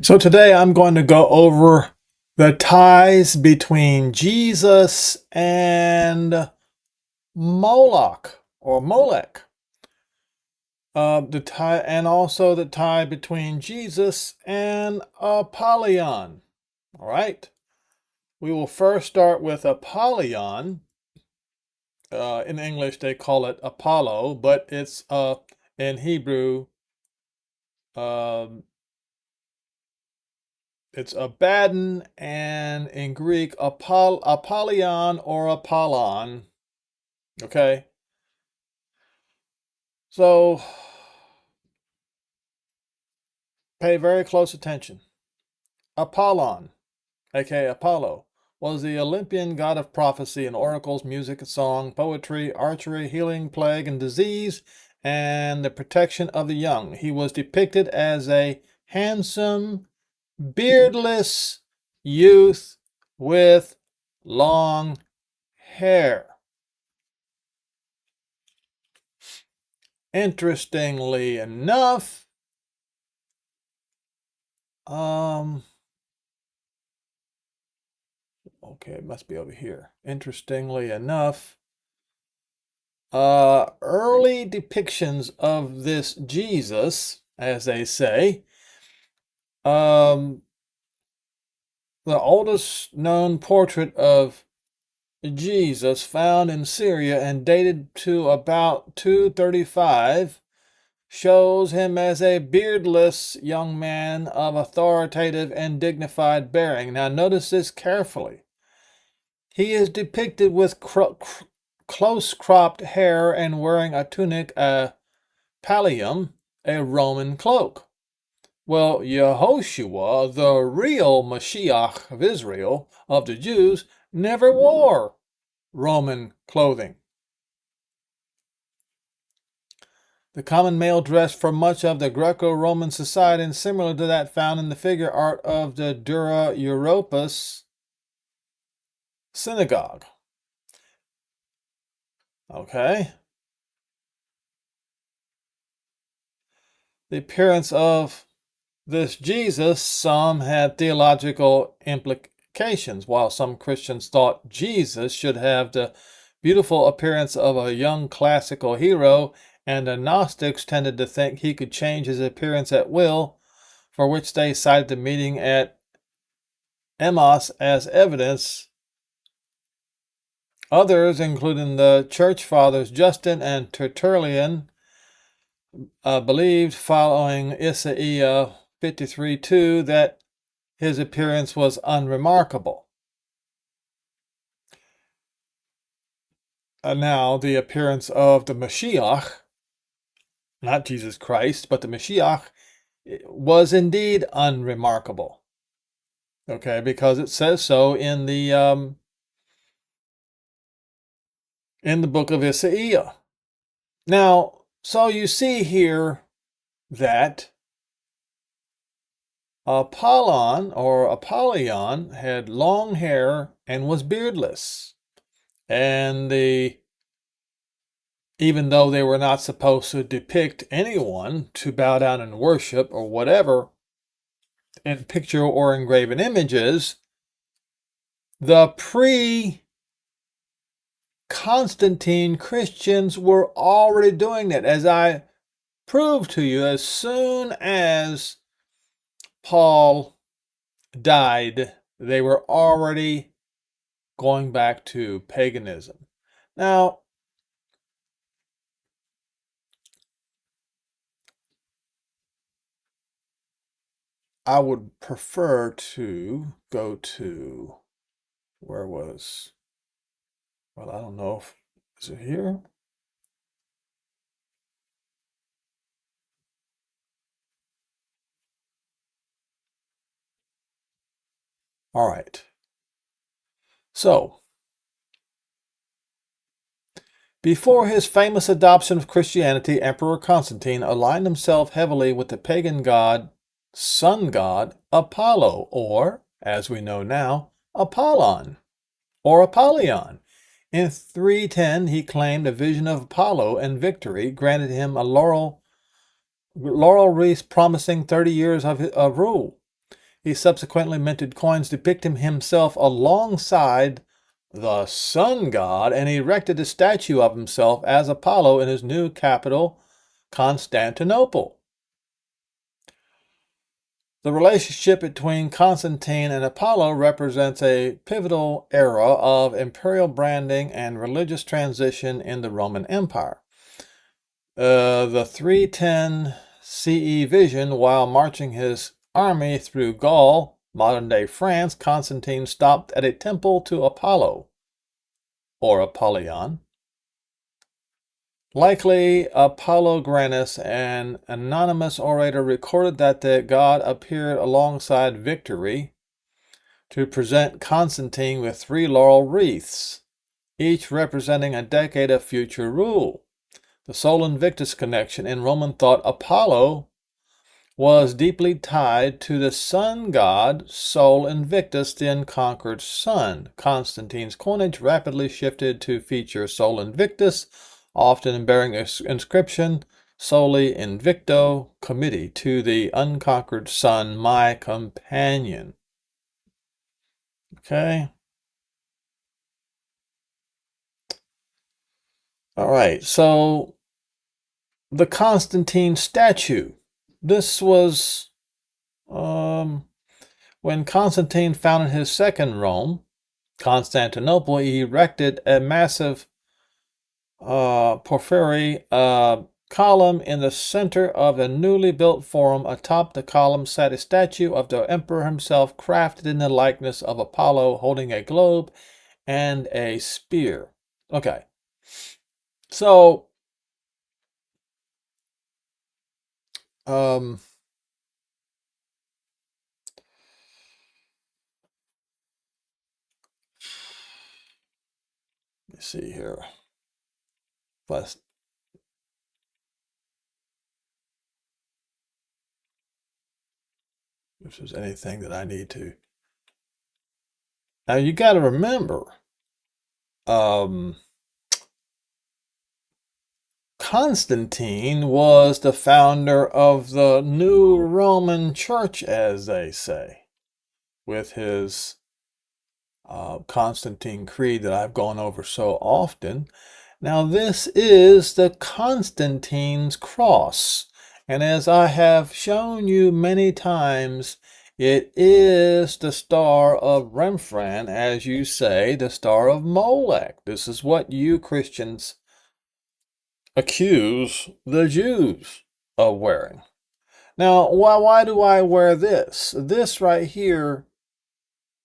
So today I'm going to go over the ties between Jesus and Moloch or Molech. The tie and also the tie between Jesus and Apollyon. All right. We will first start with Apollyon. In English they call it Apollo, but it's in Hebrew um, it's Abaddon, and in Greek, Apollyon or Apollon. Okay? So, pay very close attention. Apollon, aka Apollo, was the Olympian god of prophecy and oracles, music, song, poetry, archery, healing, plague, and disease, and the protection of the young. He was depicted as a handsome, beardless youth with long hair. Interestingly enough, okay, it must be over here. Interestingly enough, early depictions of this Jesus, as they say, the oldest known portrait of Jesus found in Syria and dated to about 235 shows him as a beardless young man of authoritative and dignified bearing. Now notice this carefully. He is depicted with close-cropped hair and wearing a tunic, a pallium, a Roman cloak. Well, Yehoshua, the real Mashiach of Israel, of the Jews, never wore Roman clothing. The common male dress for much of the Greco-Roman society is similar to that found in the figure art of the Dura Europos synagogue. Okay. The appearance of this Jesus, some had theological implications. While some Christians thought Jesus should have the beautiful appearance of a young classical hero, and the Gnostics tended to think he could change his appearance at will, for which they cited the meeting at Emmaus as evidence. Others, including the church fathers Justin and Tertullian, believed, following Isaiah 53:2, that his appearance was unremarkable. Now, the appearance of the Mashiach, not Jesus Christ, but the Mashiach, was indeed unremarkable. Okay, because it says so in the book of Isaiah. Now, so you see here that Apollyon or Apollyon had long hair and was beardless. And even though they were not supposed to depict anyone to bow down and worship or whatever in picture or engraven images, the pre-Constantine Christians were already doing that. As I proved to you, as soon as Paul died, they were already going back to paganism. Now, I would prefer to go to, where was, well, I don't know if, is it here? All right. So, before his famous adoption of Christianity, Emperor Constantine aligned himself heavily with the pagan god, sun god, Apollo, or, as we know now, Apollon, or Apollyon. In 310, he claimed a vision of Apollo and victory granted him a laurel wreath promising 30 years of rule. He subsequently minted coins depicting himself alongside the sun god and erected a statue of himself as Apollo in his new capital, Constantinople. The relationship between Constantine and Apollo represents a pivotal era of imperial branding and religious transition in the Roman Empire. The 310 CE vision, while marching his army through Gaul, modern-day France, Constantine stopped at a temple to Apollo, or Apollyon. Likely Apollogranus, an anonymous orator, recorded that the god appeared alongside Victory to present Constantine with 3 laurel wreaths, each representing a decade of future rule. The Sol Invictus connection in Roman thought Apollo was deeply tied to the sun god Sol Invictus, the unconquered sun. Constantine's coinage rapidly shifted to feature Sol Invictus, often bearing an inscription Soli Invicto Committee, to the unconquered sun, my companion. Okay. All right, so the Constantine statue. This was when Constantine founded his second Rome, Constantinople. He erected a massive porphyry column in the center of the newly built forum. Atop the column sat a statue of the emperor himself, crafted in the likeness of Apollo, holding a globe and a spear. Okay, so let me see here. Plus, if there's anything that I need to. Now you got to remember, Constantine was the founder of the new Roman Church, as they say, with his Constantine Creed that I've gone over so often. Now this is the Constantine's cross, and as I have shown you many times, it is the star of Remphan, as you say, the star of Molech. This is what you Christians accuse the Jews of wearing. Now, why do I wear this? This right here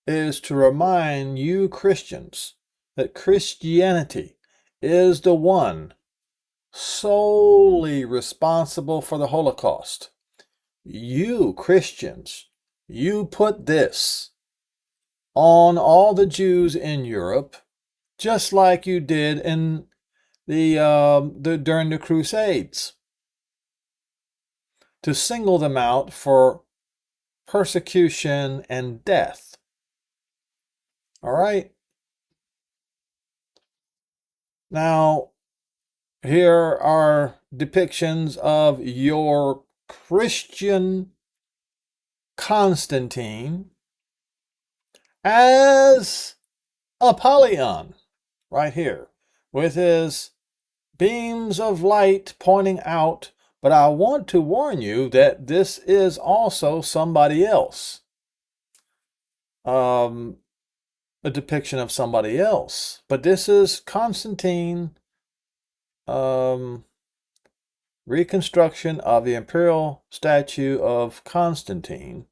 is to remind you Christians that Christianity is the one solely responsible for the Holocaust. You Christians, you put this on all the Jews in Europe, just like you did in during the Crusades, to single them out for persecution and death. All right. Now, here are depictions of your Christian Constantine as Apollyon, right here, with his beams of light pointing out. But I want to warn you that this is also somebody else. A depiction of somebody else. But this is Constantine, reconstruction of the imperial statue of Constantine.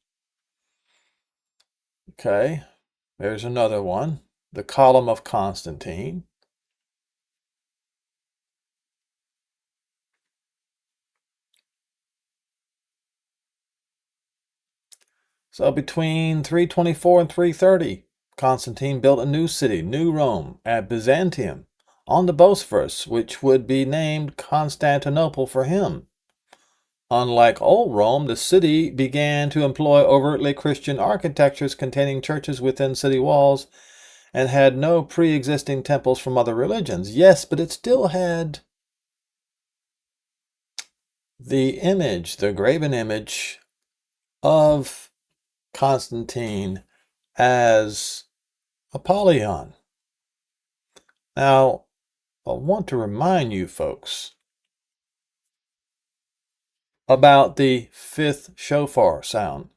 Okay, there's another one. The column of Constantine. So between 324 and 330, Constantine built a new city, New Rome, at Byzantium, on the Bosphorus, which would be named Constantinople for him. Unlike Old Rome, the city began to employ overtly Christian architectures containing churches within city walls and had no pre-existing temples from other religions. Yes, but it still had the image, the graven image of Constantine as Apollyon. Now, I want to remind you folks about the fifth shofar sound.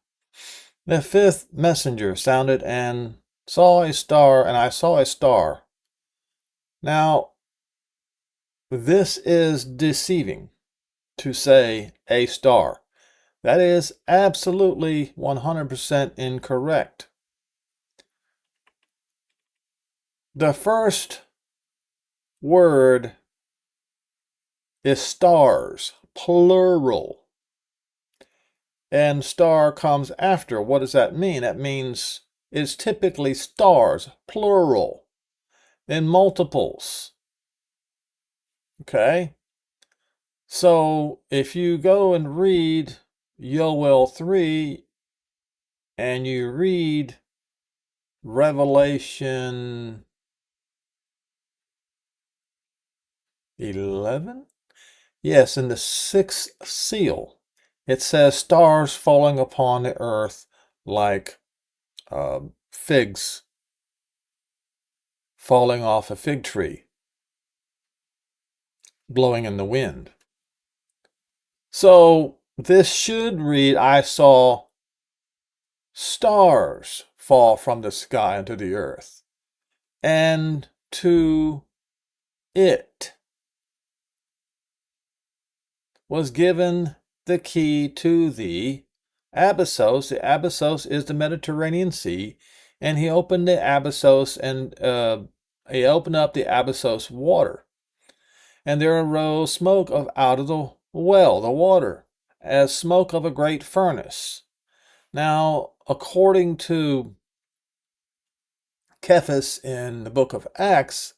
The fifth messenger sounded and saw a star, and I saw a star. Now, this is deceiving to say a star. That is absolutely 100% incorrect. The first word is stars, plural. And star comes after. What does that mean? That means it's typically stars, plural, in multiples. Okay? So if you go and read Yoel 3 and you read Revelation 11? Yes, in the sixth seal, it says stars falling upon the earth like figs falling off a fig tree, blowing in the wind. So this should read, I saw stars fall from the sky into the earth, and to it was given the key to the Abyssos. The Abyssos is the Mediterranean Sea, and he opened the Abyssos, and he opened up the Abyssos water, and there arose smoke out of the well, the water, as smoke of a great furnace. Now, according to Cephas in the book of Acts,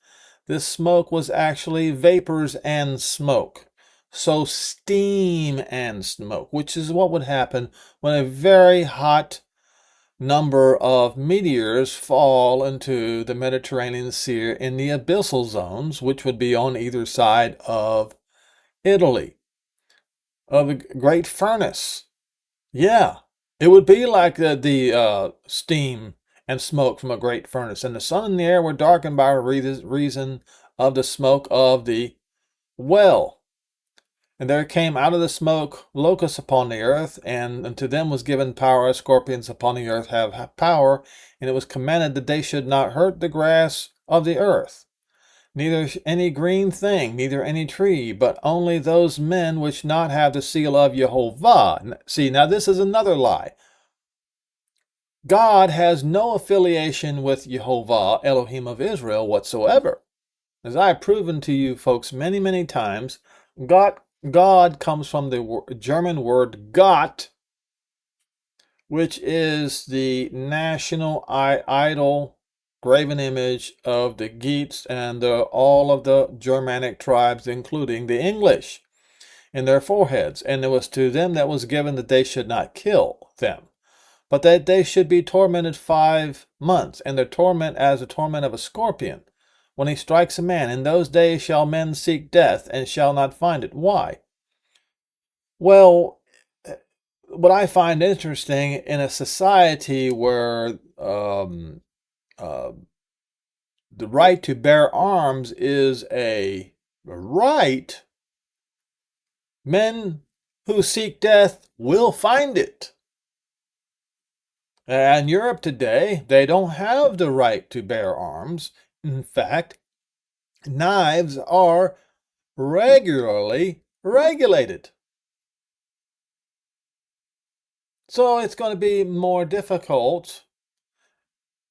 this smoke was actually vapors and smoke. So steam and smoke, which is what would happen when a very hot number of meteors fall into the Mediterranean Sea in the abyssal zones, which would be on either side of Italy, of a great furnace. Yeah, it would be like the steam and smoke from a great furnace. And the sun and the air were darkened by reason of the smoke of the well. And there came out of the smoke locusts upon the earth, and unto them was given power, as scorpions upon the earth have power. And it was commanded that they should not hurt the grass of the earth, neither any green thing, neither any tree, but only those men which not have the seal of Jehovah. See, now this is another lie. God has no affiliation with Jehovah, Elohim of Israel, whatsoever. As I have proven to you folks many, many times, God comes from the German word Gott, which is the national idol, graven image of the Geats and all of the Germanic tribes, including the English, in their foreheads. And it was to them that was given that they should not kill them, but that they should be tormented 5 months, and their torment as the torment of a scorpion, when he strikes a man. In those days shall men seek death, and shall not find it. Why? Well, what I find interesting, in a society where the right to bear arms is a right, men who seek death will find it. In Europe today, they don't have the right to bear arms. In fact, knives are regularly regulated. So it's going to be more difficult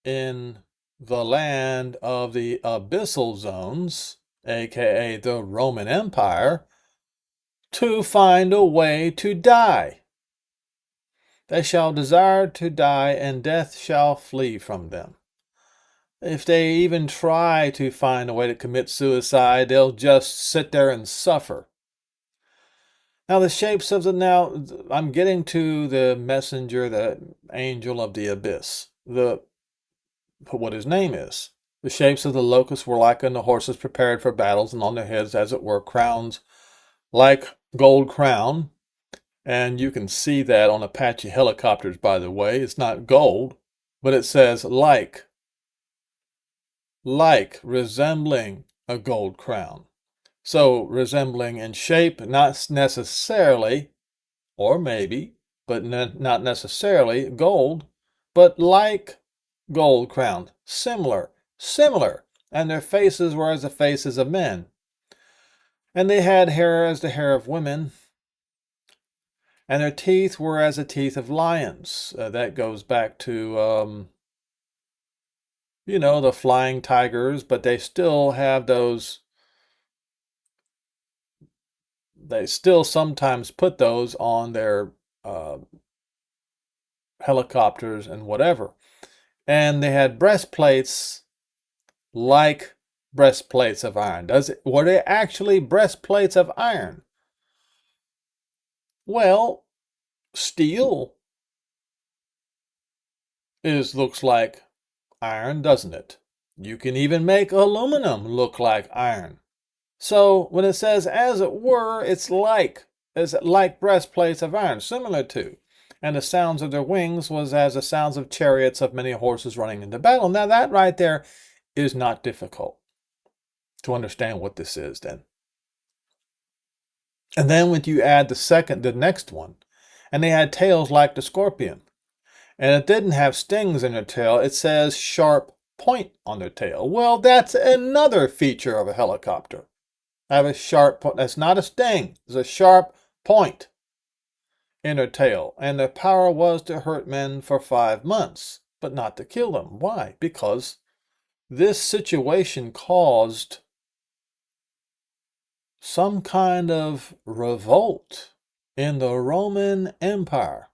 in the land of the abyssal zones, aka the Roman Empire, to find a way to die. They shall desire to die, and death shall flee from them. If they even try to find a way to commit suicide, they'll just sit there and suffer. Now the shapes of now I'm getting to the messenger, the angel of the abyss, what his name is. The shapes of the locusts were like unto horses prepared for battles, and on their heads, as it were, crowns like gold crown. And you can see that on Apache helicopters, by the way. It's not gold, but it says like, resembling a gold crown. So resembling in shape, not necessarily, or maybe, but not necessarily gold, but like gold crown, similar. And their faces were as the faces of men. And they had hair as the hair of women, and their teeth were as the teeth of lions. That goes back to, the flying tigers, but they still have those. They still sometimes put those on their helicopters and whatever. And they had breastplates like breastplates of iron. Were they actually breastplates of iron? Well, steel looks like iron, doesn't it? You can even make aluminum look like iron. So when it says as it were, it's like breastplates of iron, similar to. And the sounds of their wings was as the sounds of chariots of many horses running into battle. Now that right there is not difficult to understand what this is then. And then when you add the next one, and they had tails like the scorpion. And it didn't have stings in their tail. It says sharp point on their tail. Well, that's another feature of a helicopter. Have a sharp point. That's not a sting. It's a sharp point in their tail. And their power was to hurt men for 5 months, but not to kill them. Why? Because this situation caused some kind of revolt in the Roman Empire.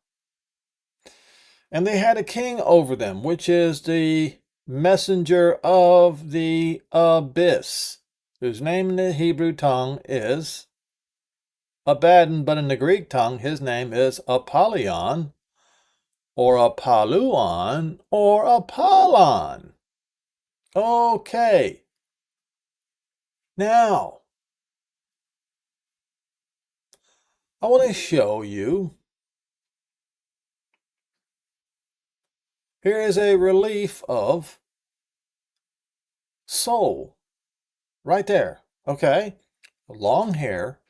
And they had a king over them, which is the messenger of the abyss, whose name in the Hebrew tongue is Abaddon, but in the Greek tongue, his name is Apollyon, or Apollyon, or Apollon. Okay. Now, I want to show you. Here is a relief of Soul, right there. Okay? Long hair,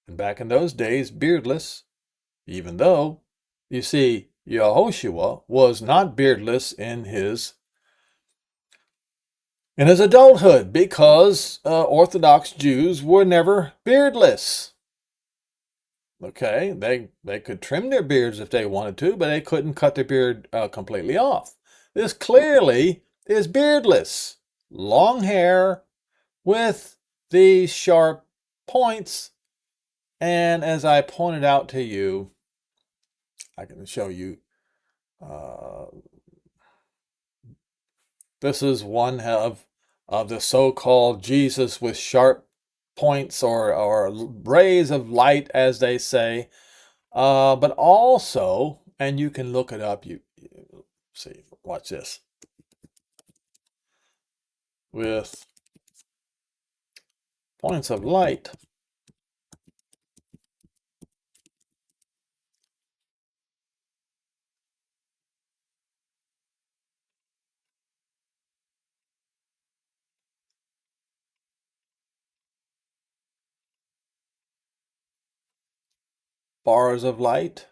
and back in those days, beardless, even though, you see, Yehoshua was not beardless in his adulthood, because Orthodox Jews were never beardless. Okay, they could trim their beards if they wanted to, but they couldn't cut their beard completely off. This clearly is beardless. Long hair with these sharp points. And as I pointed out to you, I can show you. This is one of the so-called Jesus with sharp points, or rays of light, as they say. But also, and you can look it up. You see, watch this. With points of light. Bars of light.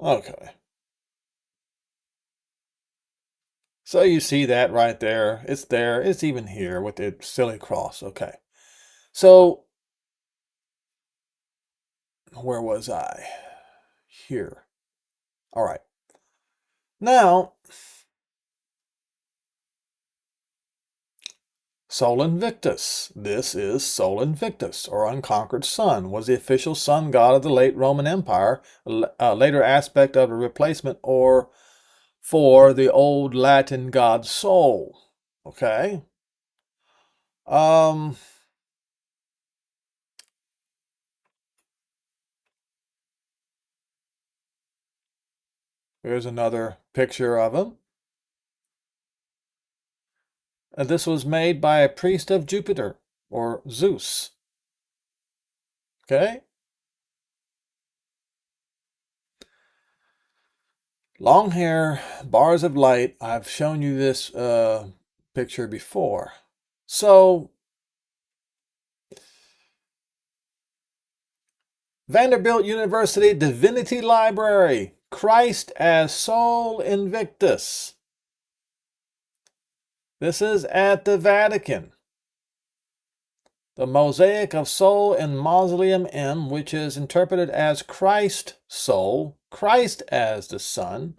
Okay. So you see that right there. It's there. It's even here with the silly cross. Okay. So where was I? Here. All right. Now, Sol Invictus. This is Sol Invictus, or Unconquered Sun, was the official sun god of the late Roman Empire, a later aspect of a replacement or for the old Latin god Sol. Okay? Um, Here's another picture of him. And this was made by a priest of Jupiter, or Zeus. Okay? Long hair, bars of light. I've shown you this picture before. So, Vanderbilt University Divinity Library, Christ as Sol Invictus. This is at the Vatican. The mosaic of Sol in Mausoleum M, which is interpreted as Christ Sol, Christ as the Son.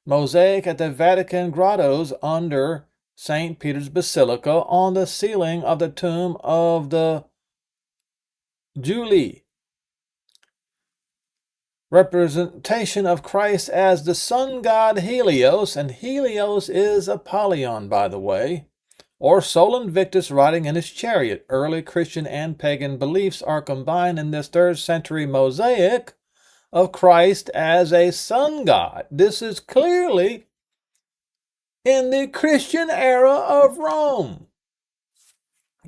Mosaic at the Vatican grottos under St. Peter's Basilica on the ceiling of the tomb of the Julie. Representation of Christ as the sun god Helios, and Helios is Apollyon, by the way, or Sol Invictus riding in his chariot. Early Christian and pagan beliefs are combined in this 3rd century mosaic of Christ as a sun god. This is clearly in the Christian era of Rome.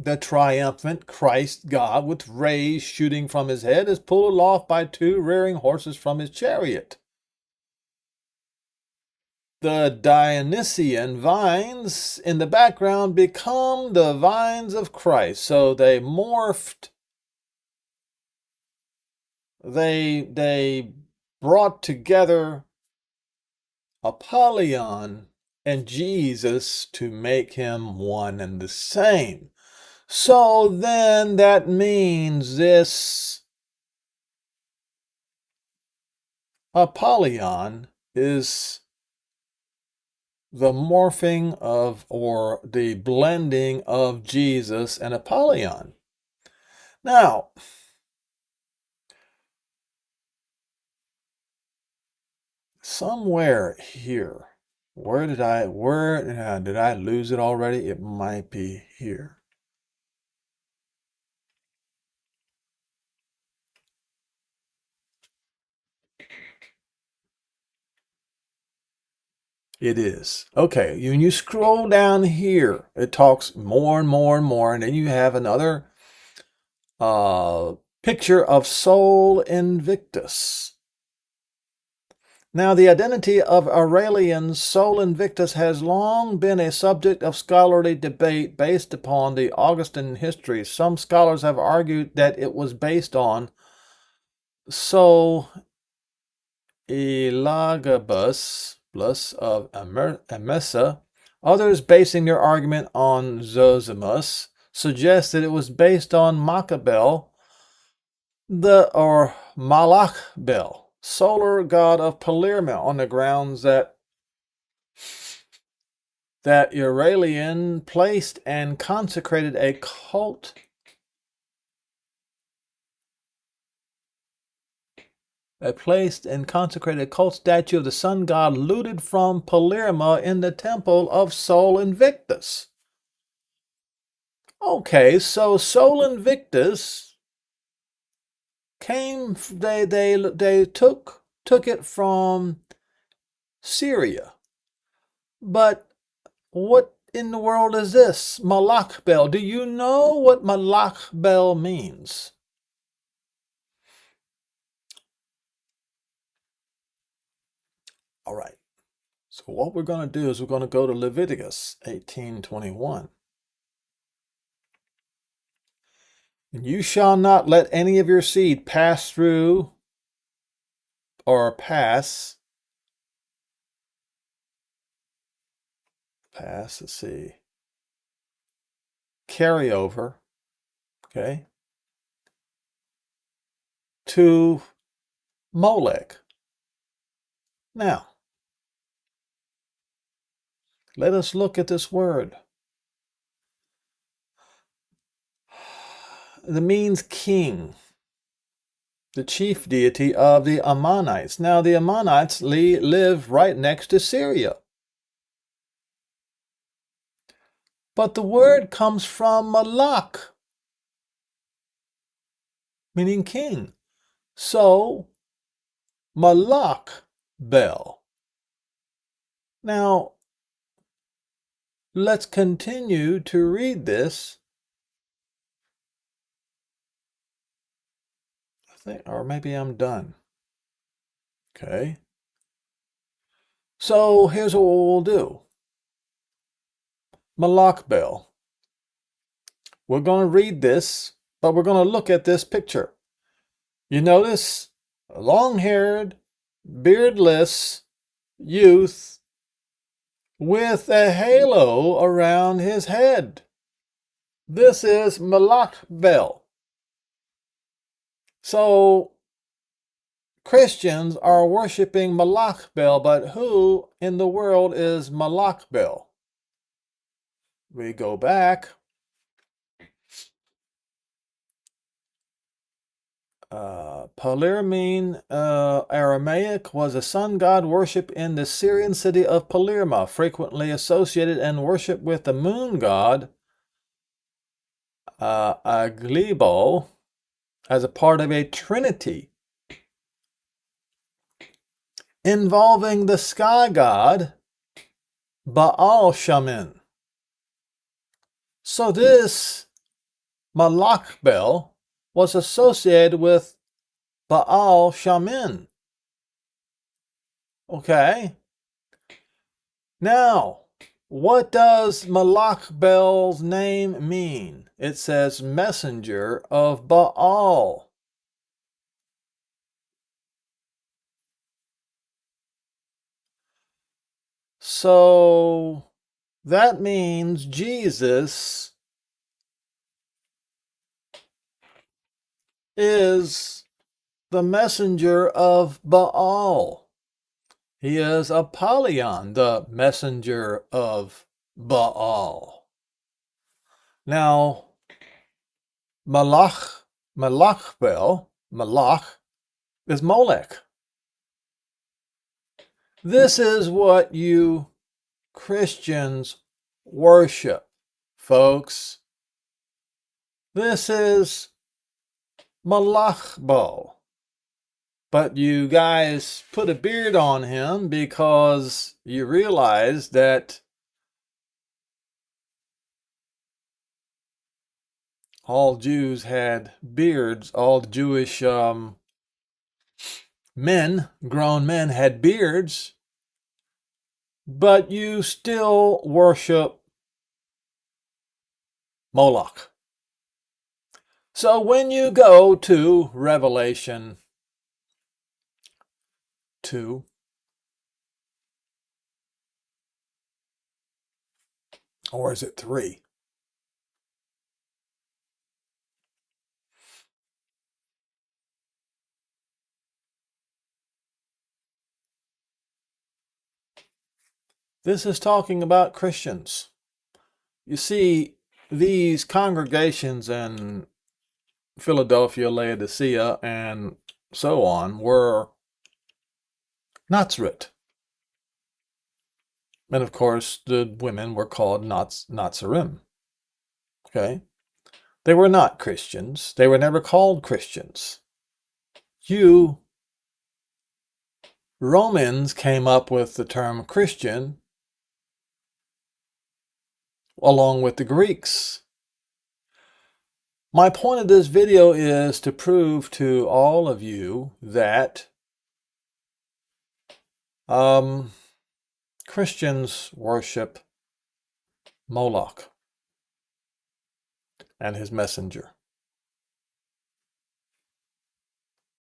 The triumphant Christ God with rays shooting from his head is pulled aloft by 2 rearing horses from his chariot. The Dionysian vines in the background become the vines of Christ. So they morphed. They brought together Apollyon and Jesus to make him one and the same. So then that means this Apollyon is the morphing of, or the blending of, Jesus and Apollyon. Now, somewhere here, did I lose it already? It might be here. It is. Okay, when you scroll down here, it talks more and more and more, and then you have another picture of Sol Invictus. Now, the identity of Aurelian's Sol Invictus has long been a subject of scholarly debate based upon the Augustan history. Some scholars have argued that it was based on Sol Elagabus of Emesa. Others, basing their argument on Zosimus, suggest that it was based on Malakbel, or Malakbel, solar god of Palyrma, on the grounds that Aurelian placed and consecrated a cult statue of the sun god looted from Palyrma in the temple of Sol Invictus. Okay, so Sol Invictus came, they took it from Syria. But what in the world is this? Malakbel. Do you know what Malakbel means? All right. So what we're going to do is we're going to go to Leviticus 18:21. And you shall not let any of your seed pass through, or let's see, carry over, okay, to Molech. Now, let us look at this word. It means king, the chief deity of the Ammonites. Now, the Ammonites live right next to Syria. But the word comes from Malak, meaning king. So, Malakbel. Now, let's continue to read this. I think, or maybe I'm done. Okay. So here's what we'll do. Malakbel. We're going to read this, but we're going to look at this picture. You notice a long-haired, beardless youth with a halo around his head. This is Malakbel. So Christians are worshiping Malakbel, but who in the world is Malakbel? We go back. Palyrma, Aramaic, was a sun god worshipped in the Syrian city of Palyrma, frequently associated and worshipped with the moon god Aglebo as a part of a trinity involving the sky god Baal Shaman. So this Malakbel was associated with Baal Shaman. Okay. Now, what does Malakbel's name mean? It says messenger of Baal. So that means Jesus is the messenger of Baal. He is Apollyon, the messenger of Baal. Now, Malakbel, Malach, is Molech. This is what you Christians worship, folks. This is Malakbel. But you guys put a beard on him because you realize that all Jews had beards. All Jewish men, grown men, had beards. But you still worship Moloch. So when you go to Revelation 2, or is it 3? This is talking about Christians. You see, these congregations in Philadelphia, Laodicea, and so on were Nazareth. And of course, the women were called Nazarim. Okay? They were not Christians. They were never called Christians. You Romans came up with the term Christian along with the Greeks. My point of this video is to prove to all of you that Christians worship Moloch and his messenger.